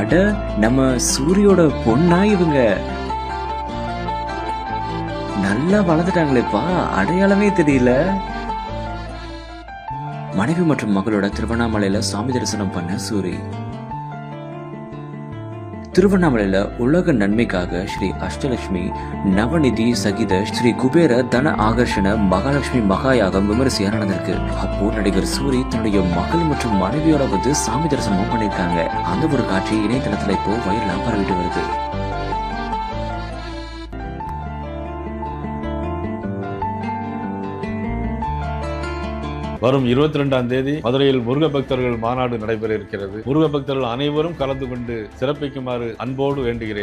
அட, நம்ம சூரியோட பொண்ணா இவங்க? நல்லா வளர்ந்துட்டாங்களேப்பா, அடையாளமே தெரியல. மனைவி மற்றும் மகளோட திருவண்ணாமலையில சாமி தரிசனம் பண்ண சூரி. திருவண்ணாமலையில உலக நன்மைக்காக ஸ்ரீ அஷ்டலட்சுமி நவநிதி சகித ஸ்ரீ குபேர தன ஆகர்ஷண மகாலட்சுமி மகாயாகம் விமரிசையா நடந்திருக்கு. அப்போ நடிகர் சூரி தன்னுடைய மகள் மற்றும் மனைவியோட வந்து சாமி தரிசனமும் பண்ணிருக்காங்க. அந்த ஒரு காட்சி இணையதளத்துல இப்போ வைரலா பரவிட்டு வருது. வரும் 22ஆம் தேதி மதுரையில் முருக பக்தர்கள் மாநாடு நடைபெற இருக்கிறது. முருக பக்தர்கள் அனைவரும் கலந்து கொண்டு சிறப்பிக்குமாறு அன்போடு வேண்டுகிறேன்.